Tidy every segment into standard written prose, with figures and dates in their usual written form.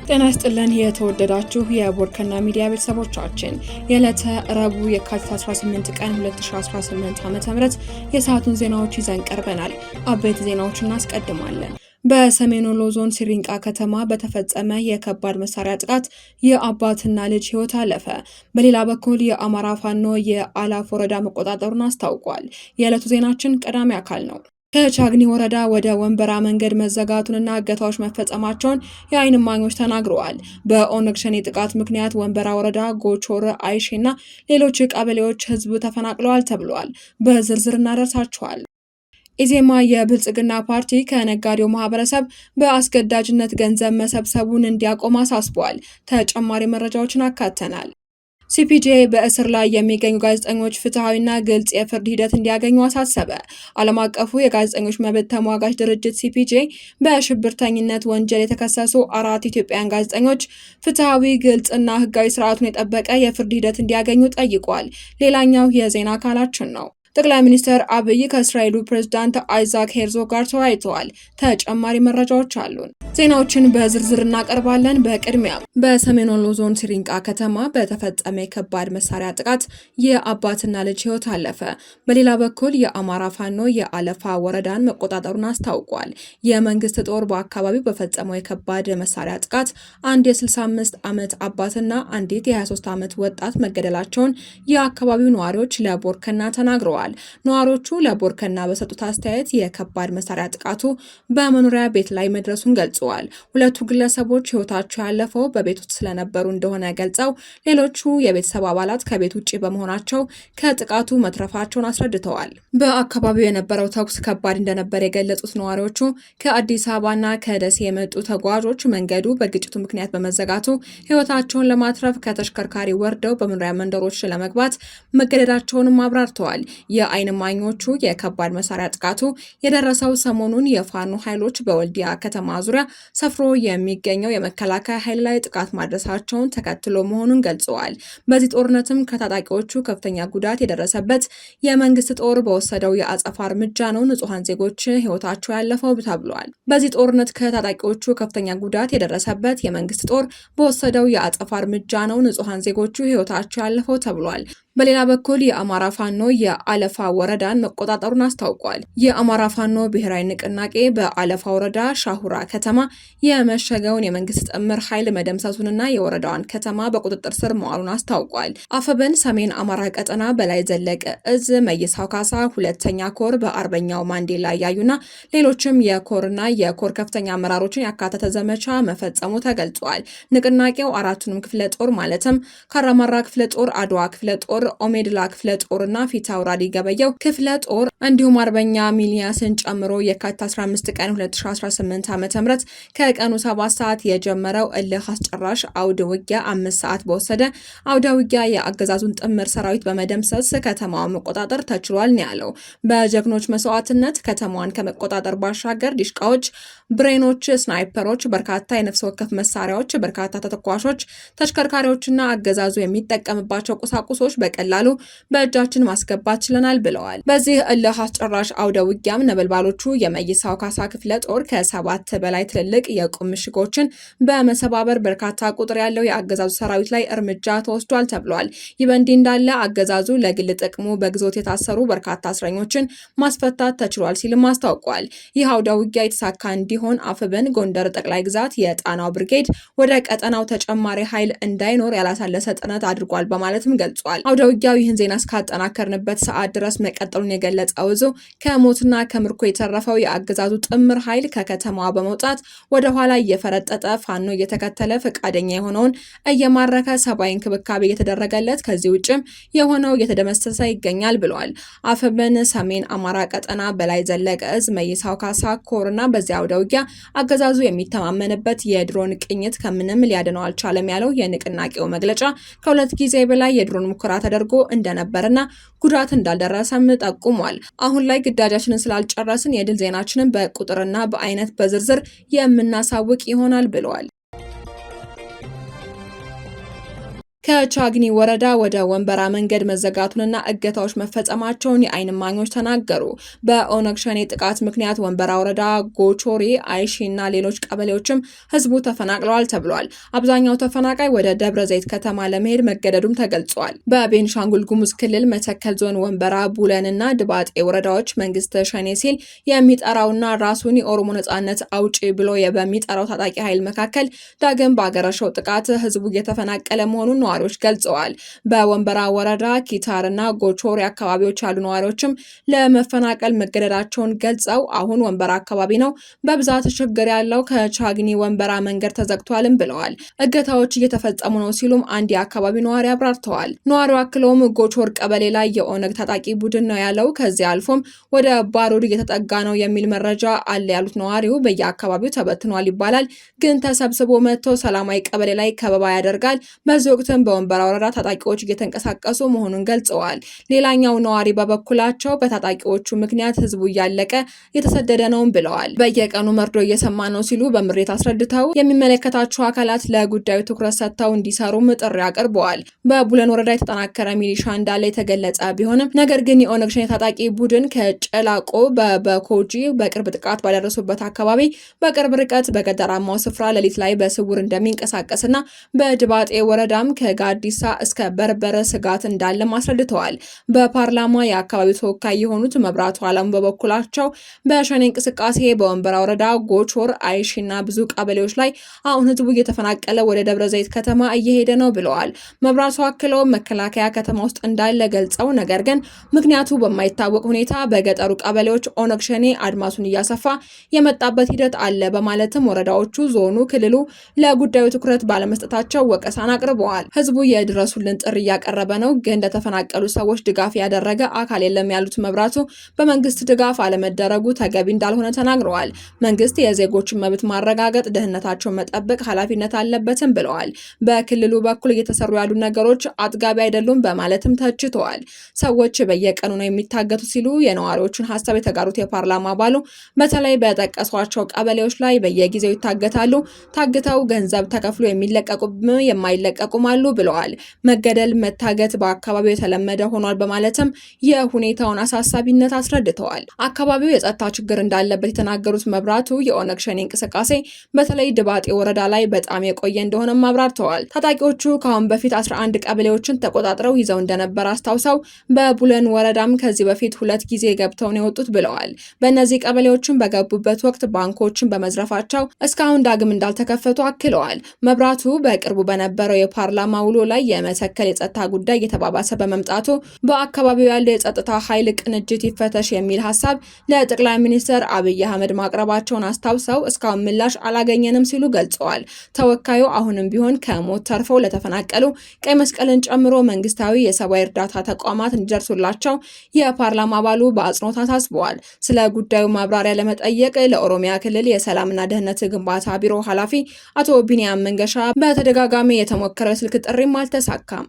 ጤና ይስጥልን የተወደዳችሁ የቦርከና ሚዲያ ቤተሰቦቻችን የዕለተ ረቡዕ የካቲት 18 ቀን 2018 ዓ.ም የሰዓቱን ዜናዎች ይዘን ቀርበናል። አበይት ዜናዎችን እናስቀድማለን። በሰሜን ወሎ ዞን ሲሪንቃ ከተማ በተፈጸመ የከባድ መሳሪያ ጥቃት የአባትና ልጅ ሕይወት አለፈ። በሌላ በኩል የአማራ ፋኖ የአላፍ ወረዳ መቆጣጠሩን አስታውቋል። የዕለቱ ዜናችን ቀዳሚ አካል ነው። ከቻግኒ ወረዳ ወደ ወንበራ መንገድ መዘጋቱንና እገታዎች መፈጸማቸውን የዓይን እማኞች ተናግረዋል። በኦነግ ሸኔ ጥቃት ምክንያት ወንበራ ወረዳ፣ ጎቾር፣ አይሼና ሌሎች ቀበሌዎች ህዝብ ተፈናቅለዋል ተብሏል። በዝርዝር እናደርሳቸዋል። ኢዜማ የብልጽግና ፓርቲ ከነጋዴው ማህበረሰብ በአስገዳጅነት ገንዘብ መሰብሰቡን እንዲያቆም አሳስቧል። ተጨማሪ መረጃዎችን አካተናል። ሲፒጄ በእስር ላይ የሚገኙ ጋዜጠኞች ፍትሐዊና ግልጽ የፍርድ ሂደት እንዲያገኙ አሳሰበ። ዓለም አቀፉ የጋዜጠኞች መብት ተሟጋች ድርጅት ሲፒጄ በሽብርተኝነት ወንጀል የተከሰሱ 4 ኢትዮጵያውያን ጋዜጠኞች ፍትሐዊ፣ ግልጽና ህጋዊ ስርዓቱን የጠበቀ የፍርድ ሂደት እንዲያገኙ ጠይቋል። ሌላኛው የዜና አካላችን ነው። ጠቅላይ ሚኒስትር አብይ ከእስራኤሉ ፕሬዝዳንት አይዛክ ሄርዞግ ጋር ተወያይተዋል። ተጨማሪ መረጃዎች አሉን። ዜናዎችን በዝርዝር እናቀርባለን። በቅድሚያ በሰሜን ወሎ ዞን ሲሪንቃ ከተማ በተፈጸመ የከባድ መሳሪያ ጥቃት የአባትና ልጅ ህይወት አለፈ። በሌላ በኩል የአማራ ፋኖ የአለፋ ወረዳን መቆጣጠሩን አስታውቋል። የመንግስት ጦር በአካባቢው በፈጸመው የከባድ መሳሪያ ጥቃት አንድ የ65 ዓመት አባትና አንዲት የ23 ዓመት ወጣት መገደላቸውን የአካባቢው ነዋሪዎች ለቦርከና ተናግረዋል። ነዋሪዎቹ ለቦርከና በሰጡት አስተያየት የከባድ መሳሪያ ጥቃቱ በመኖሪያ ቤት ላይ መድረሱን ገልጸዋል። ሁለቱ ግለሰቦች ህይወታቸው ያለፈው በቤት ውስጥ ስለነበሩ እንደሆነ ገልጸው ሌሎቹ የቤተሰብ አባላት ከቤት ውጭ በመሆናቸው ከጥቃቱ መትረፋቸውን አስረድተዋል። በአካባቢው የነበረው ተኩስ ከባድ እንደነበር የገለጹት ነዋሪዎቹ ከአዲስ አበባና ከደሴ የመጡ ተጓዦች መንገዱ በግጭቱ ምክንያት በመዘጋቱ ህይወታቸውን ለማትረፍ ከተሽከርካሪ ወርደው በመኖሪያ መንደሮች ለመግባት መገደዳቸውንም አብራርተዋል። የዓይን እማኞቹ የከባድ መሳሪያ ጥቃቱ የደረሰው ሰሞኑን የፋኖ ኃይሎች በወልዲያ ከተማ ዙሪያ ሰፍሮ የሚገኘው የመከላከያ ኃይል ላይ ጥቃት ማድረሳቸውን ተከትሎ መሆኑን ገልጸዋል። በዚህ ጦርነትም ከታጣቂዎቹ ከፍተኛ ጉዳት የደረሰበት የመንግስት ጦር በወሰደው የአጸፋ እርምጃ ነው ንጹሐን ዜጎች ህይወታቸው ያለፈው ተብሏል። በዚህ ጦርነት ከታጣቂዎቹ ከፍተኛ ጉዳት የደረሰበት የመንግስት ጦር በወሰደው የአጸፋ እርምጃ ነው ንጹሐን ዜጎቹ ህይወታቸው ያለፈው ተብሏል። በሌላ በኩል የአማራ ፋኖ የአለፋ ወረዳን መቆጣጠሩን አስታውቋል። የአማራ ፋኖ ብሔራዊ ንቅናቄ በአለፋ ወረዳ ሻሁራ ከተማ የመሸገውን የመንግስት ጥምር ኃይል መደምሰሱንና የወረዳዋን ከተማ በቁጥጥር ስር መዋሉን አስታውቋል። አፈብን ሰሜን አማራ ቀጠና በላይ ዘለቀ እዝ መይሳው ካሳ ሁለተኛ ኮር በአርበኛው ማንዴላ ያዩና ሌሎችም የኮርና የኮር ከፍተኛ አመራሮችን ያካተተ ዘመቻ መፈጸሙ ተገልጿል። ንቅናቄው አራቱንም ክፍለ ጦር ማለትም ካራማራ ክፍለ ጦር፣ አድዋ ክፍለ ጦር፣ ኦሜድላ ክፍለ ጦርና ፊት አውራሪ ገበየው ክፍለ ጦር እንዲሁም አርበኛ ሚሊያስን ጨምሮ የካቲት 15 ቀን 2018 ዓ.ም ከቀኑ 7 ሰዓት የጀመረው እልህ አስጨራሽ አውደ ውጊያ 5 ሰዓት በወሰደ አውደ ውጊያ የአገዛዙን ጥምር ሰራዊት በመደምሰስ ከተማዋን መቆጣጠር ተችሏል ነው ያለው። በጀግኖች መስዋዕትነት ከተማዋን ከመቆጣጠር ባሻገር ዲሽቃዎች፣ ብሬኖች፣ ስናይፐሮች፣ በርካታ የነፍስ ወከፍ መሳሪያዎች፣ በርካታ ተተኳሾች፣ ተሽከርካሪዎችና አገዛዙ የሚጠቀምባቸው ቁሳቁሶች በቀላሉ በእጃችን ማስገባት ችለናል ብለዋል። በዚህ እልህ አስጨራሽ አውደ ውጊያም ነበልባሎቹ የመይሳው ካሳ ክፍለ ጦር ከ7 በላይ ትልልቅ የቁም ምሽጎችን በመሰባበር በርካታ ቁጥር ያለው የአገዛዙ ሰራዊት ላይ እርምጃ ተወስዷል ተብሏል። ይህ በእንዲህ እንዳለ አገዛዙ ለግል ጥቅሙ በግዞት የታሰሩ በርካታ እስረኞችን ማስፈታት ተችሏል ሲልም አስታውቋል። ይህ አውደ ውጊያ የተሳካ እንዲሆን አፍብን ጎንደር ጠቅላይ ግዛት የጣናው ብርጌድ ወደ ቀጠናው ተጨማሪ ኃይል እንዳይኖር ያላሳለሰ ጥረት አድርጓል በማለትም ገልጿል። አውደ ውጊያው ይህን ዜና እስካጠናከርንበት ሰዓት ድረስ መቀጠሉን የገለጸው እዙ ከሞትና ከምርኮ የተረፈው የአገዛዙ ጥምር ኃይል ከከተማዋ በመውጣት ወደ ኋላ እየፈረጠጠ ፋኖ እየተከተለ ፈቃደኛ የሆነውን እየማረከ ሰብአዊ እንክብካቤ እየተደረገለት ከዚህ ውጭም የሆነው እየተደመሰሰ ይገኛል ብለዋል። አፈብን ሰሜን አማራ ቀጠና በላይ ዘለቀ እዝ መይሳው ካሳ ኮርና በዚያ አውደ ውጊያ አገዛዙ የሚተማመንበት የድሮን ቅኝት ከምንም ሊያድነው አልቻለም ያለው የንቅናቄው መግለጫ ከ2 ጊዜ በላይ የድሮን ሙከራ ተደርጎ እንደነበርና ጉዳት እንዳልደረሰም ጠቁሟል። አሁን ላይ ግዳጃችንን ስላልጨረስን የድል ዜናችንን በቁጥርና በአይነት በዝርዝር የምናሳውቅ ይሆናል ብለዋል። ከቻግኒ ወረዳ ወደ ወንበራ መንገድ መዘጋቱንና እገታዎች መፈጸማቸውን የዓይን እማኞች ተናገሩ። በኦነግ ሸኔ ጥቃት ምክንያት ወንበራ ወረዳ ጎቾሬ፣ አይሺ እና ሌሎች ቀበሌዎችም ህዝቡ ተፈናቅለዋል ተብሏል። አብዛኛው ተፈናቃይ ወደ ደብረ ዘይት ከተማ ለመሄድ መገደዱም ተገልጿል። በቤንሻንጉል ጉሙዝ ክልል መተከል ዞን ወንበራ፣ ቡለንና ድባጤ ወረዳዎች መንግስት ሸኔ ሲል የሚጠራውና ራሱን የኦሮሞ ነጻነት አውጪ ብሎ በሚጠራው ታጣቂ ኃይል መካከል ዳግም በአገረሸው ጥቃት ህዝቡ እየተፈናቀለ መሆኑን ነዋሪዎች ገልጸዋል። በወንበራ ወረዳ ኪታርና ጎቾሬ አካባቢዎች ያሉ ነዋሪዎችም ለመፈናቀል መገደዳቸውን ገልጸው አሁን ወንበራ አካባቢ ነው በብዛት ችግር ያለው ከቻግኒ ወንበራ መንገድ ተዘግቷልም ብለዋል። እገታዎች እየተፈጸሙ ነው ሲሉም አንድ የአካባቢ ነዋሪ አብራርተዋል። ነዋሪው አክለውም ጎቾር ቀበሌ ላይ የኦነግ ታጣቂ ቡድን ነው ያለው፣ ከዚህ አልፎም ወደ ባሩድ እየተጠጋ ነው የሚል መረጃ አለ ያሉት ነዋሪው በየአካባቢው ተበትኗል ይባላል፣ ግን ተሰብስቦ መጥቶ ሰላማዊ ቀበሌ ላይ ከበባ ያደርጋል። በዚህ ወቅትም በወንበራ ወረዳ ታጣቂዎች እየተንቀሳቀሱ መሆኑን ገልጸዋል። ሌላኛው ነዋሪ በበኩላቸው በታጣቂዎቹ ምክንያት ህዝቡ እያለቀ የተሰደደ ነውም ብለዋል። በየቀኑ መርዶ እየሰማ ነው ሲሉ በምሬት አስረድተው የሚመለከታቸው አካላት ለጉዳዩ ትኩረት ሰጥተው እንዲሰሩም ጥሪ አቅርበዋል። በቡለን ወረዳ የተጠናከረ ሚሊሻ እንዳለ የተገለጸ ቢሆንም ነገር ግን የኦነግ ሸኔ ታጣቂ ቡድን ከጨላቆ በኮጂ በቅርብ ጥቃት ባደረሱበት አካባቢ በቅርብ ርቀት በገጠራማው ስፍራ ሌሊት ላይ በስውር እንደሚንቀሳቀስና በድባጤ ወረዳም ከጋዲሳ እስከ በርበረ ስጋት እንዳለም አስረድተዋል። በፓርላማ የአካባቢው ተወካይ የሆኑት መብራቱ አለሙ በበኩላቸው በሸኔ እንቅስቃሴ በወንበራ ወረዳ ጎቾር፣ አይሺና ብዙ ቀበሌዎች ላይ አሁን ህዝቡ እየተፈናቀለ ወደ ደብረ ዘይት ከተማ እየሄደ ነው ብለዋል። መብራቱ አክለው መከላከያ ከተማ ውስጥ እንዳለ ገልጸው ነገር ግን ምክንያቱ በማይታወቅ ሁኔታ በገጠሩ ቀበሌዎች ኦነግ ሸኔ አድማሱን እያሰፋ የመጣበት ሂደት አለ በማለትም ወረዳዎቹ፣ ዞኑ፣ ክልሉ ለጉዳዩ ትኩረት ባለመስጠታቸው ወቀሳን አቅርበዋል። ህዝቡ የድረሱልን ጥሪ እያቀረበ ነው፣ ግን ለተፈናቀሉ ሰዎች ድጋፍ ያደረገ አካል የለም ያሉት መብራቱ በመንግስት ድጋፍ አለመደረጉ ተገቢ እንዳልሆነ ተናግረዋል። መንግስት የዜጎችን መብት ማረጋገጥ፣ ደህንነታቸውን መጠበቅ ኃላፊነት አለበትም ብለዋል። በክልሉ በኩል እየተሰሩ ያሉ ነገሮች አጥጋቢ አይደሉም በማለትም ተችተዋል። ሰዎች በየቀኑ ነው የሚታገቱ ሲሉ የነዋሪዎቹን ሀሳብ የተጋሩት የፓርላማ አባሉ በተለይ በጠቀሷቸው ቀበሌዎች ላይ በየጊዜው ይታገታሉ፣ ታግተው ገንዘብ ተከፍሎ የሚለቀቁም የማይለቀቁም አሉ ብለዋል። መገደል፣ መታገት በአካባቢው የተለመደ ሆኗል በማለትም የሁኔታውን አሳሳቢነት አስረድተዋል። አካባቢው የጸጥታ ችግር እንዳለበት የተናገሩት መብራቱ የኦነግ ሸኔ እንቅስቃሴ በተለይ ድባጤ ወረዳ ላይ በጣም የቆየ እንደሆነም አብራርተዋል። ታጣቂዎቹ ከአሁን በፊት 11 ቀበሌዎችን ተቆጣጥረው ይዘው እንደነበር አስታውሰው በቡለን ወረዳም ከዚህ በፊት 2 ጊዜ ገብተው ነው የወጡት ብለዋል። በእነዚህ ቀበሌዎችን በገቡበት ወቅት ባንኮችን በመዝረፋቸው እስካሁን ዳግም እንዳልተከፈቱ አክለዋል። መብራቱ በቅርቡ በነበረው የፓርላማ ውሎ ላይ የመተከል የጸጥታ ጉዳይ እየተባባሰ በመምጣቱ በአካባቢው ያለው የጸጥታ ኃይል ቅንጅት ይፈተሽ የሚል ሀሳብ ለጠቅላይ ሚኒስትር አብይ አህመድ ማቅረባቸውን አስታውሰው እስካሁን ምላሽ አላገኘንም ሲሉ ገልጸዋል። ተወካዩ አሁንም ቢሆን ከሞት ተርፈው ለተፈናቀሉ ቀይ መስቀልን ጨምሮ መንግስታዊ የሰብአዊ እርዳታ ተቋማት እንዲደርሱላቸው የፓርላማ አባሉ በአጽንኦት አሳስበዋል። ስለ ጉዳዩ ማብራሪያ ለመጠየቅ ለኦሮሚያ ክልል የሰላምና ደህንነት ግንባታ ቢሮ ኃላፊ አቶ ቢኒያም መንገሻ በተደጋጋሚ የተሞከረ ስልክ ጥሪም አልተሳካም።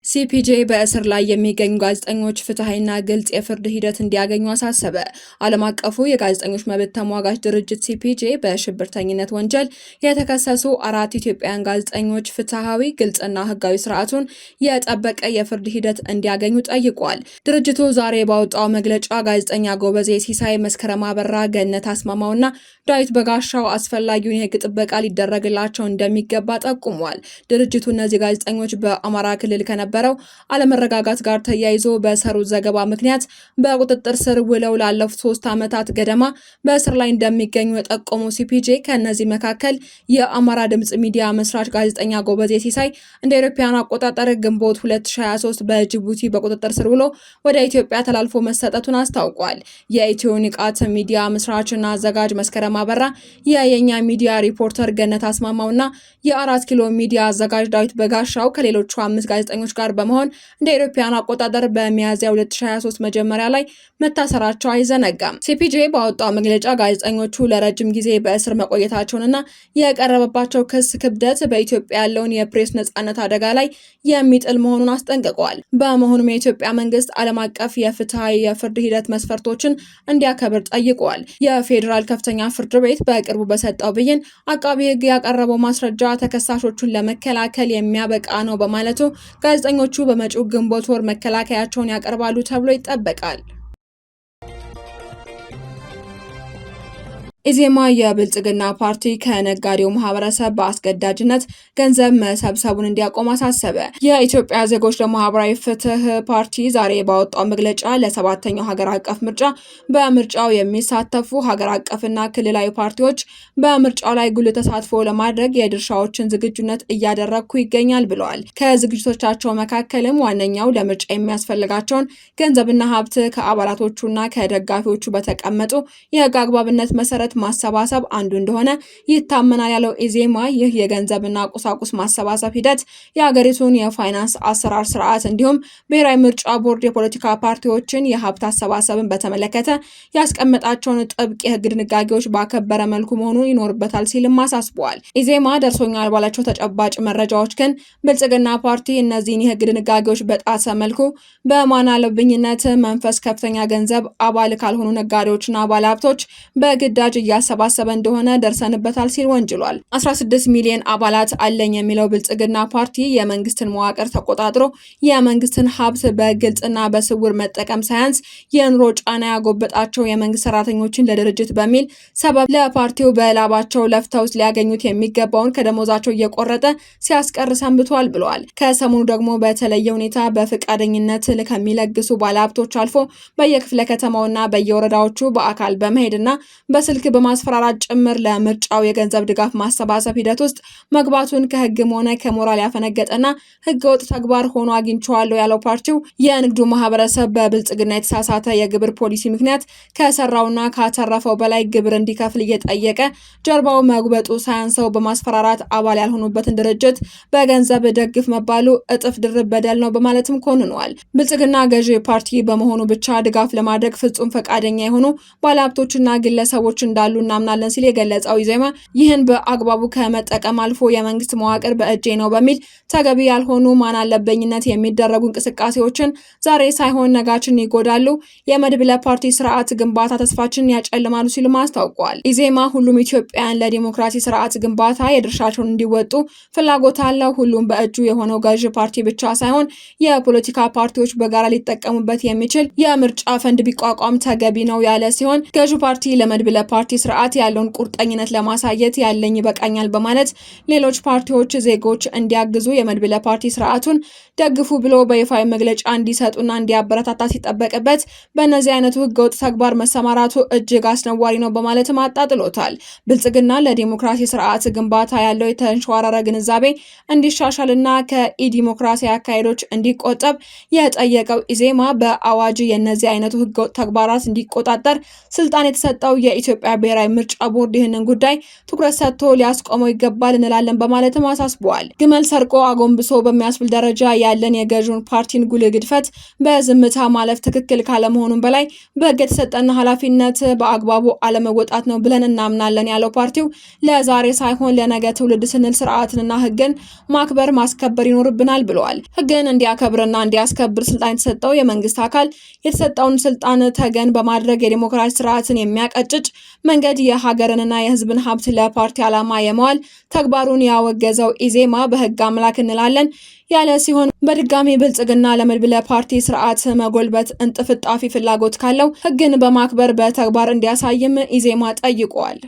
ሲፒጄ በእስር ላይ የሚገኙ ጋዜጠኞች ፍትሐዊና ግልጽ የፍርድ ሂደት እንዲያገኙ አሳሰበ። ዓለም አቀፉ የጋዜጠኞች መብት ተሟጋች ድርጅት ሲፒጄ በሽብርተኝነት ወንጀል የተከሰሱ 4 ኢትዮጵያውያን ጋዜጠኞች ፍትሐዊ፣ ግልጽና ህጋዊ ስርዓቱን የጠበቀ የፍርድ ሂደት እንዲያገኙ ጠይቋል። ድርጅቱ ዛሬ ባወጣው መግለጫ ጋዜጠኛ ጎበዜ ሲሳይ፣ መስከረም አበራ፣ ገነት አስማማውና ዳዊት በጋሻው አስፈላጊውን የህግ ጥበቃ ሊደረግላቸው እንደሚገባ ጠቁሟል። ድርጅቱ እነዚህ ጋዜጠኞች በአማራ ክልል ከነበረው አለመረጋጋት ጋር ተያይዞ በሰሩት ዘገባ ምክንያት በቁጥጥር ስር ውለው ላለፉት 3 ዓመታት ገደማ በእስር ላይ እንደሚገኙ የጠቆሙ ሲፒጄ ከእነዚህ መካከል የአማራ ድምጽ ሚዲያ መስራች ጋዜጠኛ ጎበዜ ሲሳይ እንደ አውሮፓውያን አቆጣጠር ግንቦት 2023 በጅቡቲ በቁጥጥር ስር ውሎ ወደ ኢትዮጵያ ተላልፎ መሰጠቱን አስታውቋል። የኢትዮ ንቃት ሚዲያ መስራችና አዘጋጅ መስከረም አበራ፣ የኛ ሚዲያ ሪፖርተር ገነት አስማማውና የ4 ኪሎ ሚዲያ አዘጋጅ ዳዊት በጋሻው ከሌሎቹ 5 ጋዜጠኞች ጋር ጋር በመሆን እንደ አውሮፓውያን አቆጣጠር በሚያዝያ 2023 መጀመሪያ ላይ መታሰራቸው አይዘነጋም። ሲፒጄ ባወጣው መግለጫ ጋዜጠኞቹ ለረጅም ጊዜ በእስር መቆየታቸውንና የቀረበባቸው ክስ ክብደት በኢትዮጵያ ያለውን የፕሬስ ነጻነት አደጋ ላይ የሚጥል መሆኑን አስጠንቅቀዋል። በመሆኑም የኢትዮጵያ መንግስት ዓለም አቀፍ የፍትሃዊ የፍርድ ሂደት መስፈርቶችን እንዲያከብር ጠይቀዋል። የፌዴራል ከፍተኛ ፍርድ ቤት በቅርቡ በሰጠው ብይን አቃቢ ሕግ ያቀረበው ማስረጃ ተከሳሾቹን ለመከላከል የሚያበቃ ነው በማለቱ ጋዜጠኞቹ በመጪው ግንቦት ወር መከላከያቸውን ያቀርባሉ ተብሎ ይጠበቃል። ኢዜማ የብልጽግና ፓርቲ ከነጋዴው ማህበረሰብ በአስገዳጅነት ገንዘብ መሰብሰቡን እንዲያቆም አሳሰበ። የኢትዮጵያ ዜጎች ለማህበራዊ ፍትህ ፓርቲ ዛሬ ባወጣው መግለጫ ለሰባተኛው ሀገር አቀፍ ምርጫ በምርጫው የሚሳተፉ ሀገር አቀፍና ክልላዊ ፓርቲዎች በምርጫው ላይ ጉልህ ተሳትፎ ለማድረግ የድርሻዎችን ዝግጁነት እያደረግኩ ይገኛል ብለዋል። ከዝግጅቶቻቸው መካከልም ዋነኛው ለምርጫ የሚያስፈልጋቸውን ገንዘብና ሀብት ከአባላቶቹና ከደጋፊዎቹ በተቀመጡ የህግ አግባብነት መሰረት ማሰባሰብ አንዱ እንደሆነ ይታመናል ያለው ኢዜማ ይህ የገንዘብና ቁሳቁስ ማሰባሰብ ሂደት የሀገሪቱን የፋይናንስ አሰራር ስርዓት እንዲሁም ብሔራዊ ምርጫ ቦርድ የፖለቲካ ፓርቲዎችን የሀብት አሰባሰብን በተመለከተ ያስቀመጣቸውን ጥብቅ የህግ ድንጋጌዎች ባከበረ መልኩ መሆኑን ይኖርበታል ሲልም አሳስበዋል። ኢዜማ ደርሶኛል ባላቸው ተጨባጭ መረጃዎች ግን ብልጽግና ፓርቲ እነዚህን የህግ ድንጋጌዎች በጣሰ መልኩ በማናለብኝነት መንፈስ ከፍተኛ ገንዘብ አባል ካልሆኑ ነጋዴዎችና ባለሀብቶች በግዳጅ እያሰባሰበ እንደሆነ ደርሰንበታል ሲል ወንጅሏል። 16 ሚሊዮን አባላት አለኝ የሚለው ብልጽግና ፓርቲ የመንግስትን መዋቅር ተቆጣጥሮ የመንግስትን ሀብት በግልጽና በስውር መጠቀም ሳያንስ የኑሮ ጫና ያጎበጣቸው የመንግስት ሰራተኞችን ለድርጅት በሚል ሰበብ ለፓርቲው በላባቸው ለፍተው ሊያገኙት የሚገባውን ከደሞዛቸው እየቆረጠ ሲያስቀር ሰንብቷል ብለዋል። ከሰሞኑ ደግሞ በተለየ ሁኔታ በፈቃደኝነት ከሚለግሱ ባለሀብቶች አልፎ በየክፍለ ከተማውና በየወረዳዎቹ በአካል በመሄድና በስልክ በማስፈራራት ጭምር ለምርጫው የገንዘብ ድጋፍ ማሰባሰብ ሂደት ውስጥ መግባቱን ከህግም ሆነ ከሞራል ያፈነገጠና ህገወጥ ተግባር ሆኖ አግኝቼዋለሁ ያለው ፓርቲው የንግዱ ማህበረሰብ በብልጽግና የተሳሳተ የግብር ፖሊሲ ምክንያት ከሰራውና ካተረፈው በላይ ግብር እንዲከፍል እየጠየቀ ጀርባው መጉበጡ ሳያንሰው በማስፈራራት አባል ያልሆኑበትን ድርጅት በገንዘብ ደግፍ መባሉ እጥፍ ድርብ በደል ነው በማለትም ኮንኗል። ብልጽግና ገዢ ፓርቲ በመሆኑ ብቻ ድጋፍ ለማድረግ ፍጹም ፈቃደኛ የሆኑ ባለሀብቶችና ግለሰቦች እንዳሉ እናምናለን ሲል የገለጸው ኢዜማ ይህን በአግባቡ ከመጠቀም አልፎ የመንግስት መዋቅር በእጄ ነው በሚል ተገቢ ያልሆኑ ማን አለበኝነት የሚደረጉ እንቅስቃሴዎችን ዛሬ ሳይሆን ነጋችን ይጎዳሉ፣ የመድብለ ፓርቲ ስርዓት ግንባታ ተስፋችን ያጨልማሉ ሲል አስታውቋል። ኢዜማ ሁሉም ኢትዮጵያውያን ለዲሞክራሲ ስርዓት ግንባታ የድርሻቸውን እንዲወጡ ፍላጎት አለው። ሁሉም በእጁ የሆነው ገዢ ፓርቲ ብቻ ሳይሆን የፖለቲካ ፓርቲዎች በጋራ ሊጠቀሙበት የሚችል የምርጫ ፈንድ ቢቋቋም ተገቢ ነው ያለ ሲሆን ገዢ ፓርቲ ለመድብለ ፓርቲ ስርዓት ያለውን ቁርጠኝነት ለማሳየት ያለኝ ይበቃኛል በማለት ሌሎች ፓርቲዎች ዜጎች እንዲያግዙ የመድብለ ፓርቲ ስርዓቱን ደግፉ ብሎ በይፋዊ መግለጫ እንዲሰጡና እንዲያበረታታ ሲጠበቅበት በእነዚህ አይነቱ ህገወጥ ተግባር መሰማራቱ እጅግ አስነዋሪ ነው በማለትም አጣጥሎታል። ብልጽግና ለዲሞክራሲ ስርዓት ግንባታ ያለው የተንሸዋረረ ግንዛቤ እንዲሻሻልና ከኢዲሞክራሲ አካሄዶች እንዲቆጠብ የጠየቀው ኢዜማ በአዋጅ የእነዚህ አይነቱ ህገወጥ ተግባራት እንዲቆጣጠር ስልጣን የተሰጠው የኢትዮጵያ ብሔራዊ ምርጫ ቦርድ ይህንን ጉዳይ ትኩረት ሰጥቶ ሊያስቆመው ይገባል እንላለን በማለትም አሳስበዋል። ግመል ሰርቆ አጎንብሶ በሚያስብል ደረጃ ያለን የገዢውን ፓርቲን ጉልህ ግድፈት በዝምታ ማለፍ ትክክል ካለመሆኑም በላይ በህግ የተሰጠን ኃላፊነት በአግባቡ አለመወጣት ነው ብለን እናምናለን ያለው ፓርቲው ለዛሬ ሳይሆን ለነገ ትውልድ ስንል ስርዓትንና ህግን ማክበር ማስከበር ይኖርብናል ብለዋል። ህግን እንዲያከብርና እንዲያስከብር ስልጣን የተሰጠው የመንግስት አካል የተሰጠውን ስልጣን ተገን በማድረግ የዲሞክራሲ ስርዓትን የሚያቀጭጭ መንገድ የሀገርንና የህዝብን ሀብት ለፓርቲ ዓላማ የመዋል ተግባሩን ያወገዘው ኢዜማ በህግ አምላክ እንላለን ያለ ሲሆን በድጋሚ ብልጽግና ለመድብለ ፓርቲ ስርዓት መጎልበት እንጥፍጣፊ ፍላጎት ካለው ህግን በማክበር በተግባር እንዲያሳይም ኢዜማ ጠይቋል።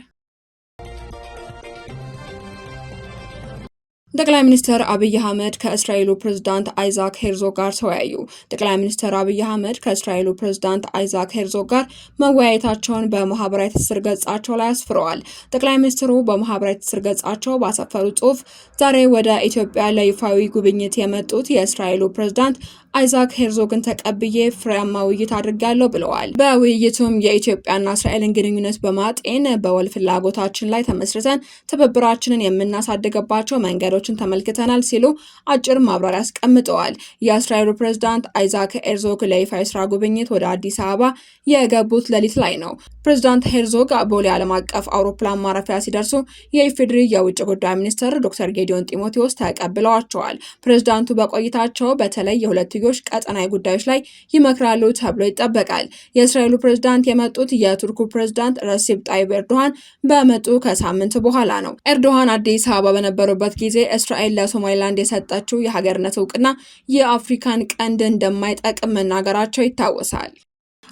ጠቅላይ ሚኒስትር አብይ አህመድ ከእስራኤሉ ፕሬዝዳንት አይዛክ ሄርዞግ ጋር ተወያዩ። ጠቅላይ ሚኒስትር አብይ አህመድ ከእስራኤሉ ፕሬዝዳንት አይዛክ ሄርዞግ ጋር መወያየታቸውን በማህበራዊ ትስስር ገጻቸው ላይ አስፍረዋል። ጠቅላይ ሚኒስትሩ በማህበራዊ ትስስር ገጻቸው ባሰፈሩት ጽሑፍ ዛሬ ወደ ኢትዮጵያ ለይፋዊ ጉብኝት የመጡት የእስራኤሉ ፕሬዝዳንት አይዛክ ሄርዞግን ተቀብዬ ፍሬያማ ውይይት አድርጋለሁ ብለዋል። በውይይቱም የኢትዮጵያና እስራኤልን ግንኙነት በማጤን በወል ፍላጎታችን ላይ ተመስርተን ትብብራችንን የምናሳድግባቸው መንገዶች ሁኔታዎችን ተመልክተናል ሲሉ አጭር ማብራሪያ አስቀምጠዋል። የእስራኤሉ ፕሬዝዳንት አይዛክ ሄርዞግ ለይፋ የስራ ጉብኝት ወደ አዲስ አበባ የገቡት ሌሊት ላይ ነው። ፕሬዝዳንት ሄርዞግ ቦሌ ዓለም አቀፍ አውሮፕላን ማረፊያ ሲደርሱ የኢፌዴሪ የውጭ ጉዳይ ሚኒስትር ዶክተር ጌዲዮን ጢሞቴዎስ ተቀብለዋቸዋል። ፕሬዝዳንቱ በቆይታቸው በተለይ የሁለትዮሽ ቀጠናዊ ጉዳዮች ላይ ይመክራሉ ተብሎ ይጠበቃል። የእስራኤሉ ፕሬዝዳንት የመጡት የቱርኩ ፕሬዝዳንት ረሲፕ ጣይብ ኤርዶሃን በመጡ ከሳምንት በኋላ ነው። ኤርዶሃን አዲስ አበባ በነበሩበት ጊዜ እስራኤል ለሶማሊላንድ የሰጠችው የሀገርነት እውቅና የአፍሪካን ቀንድ እንደማይጠቅም መናገራቸው ይታወሳል።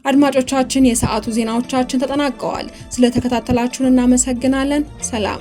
አድማጮቻችን፣ የሰዓቱ ዜናዎቻችን ተጠናቀዋል። ስለተከታተላችሁን እናመሰግናለን። ሰላም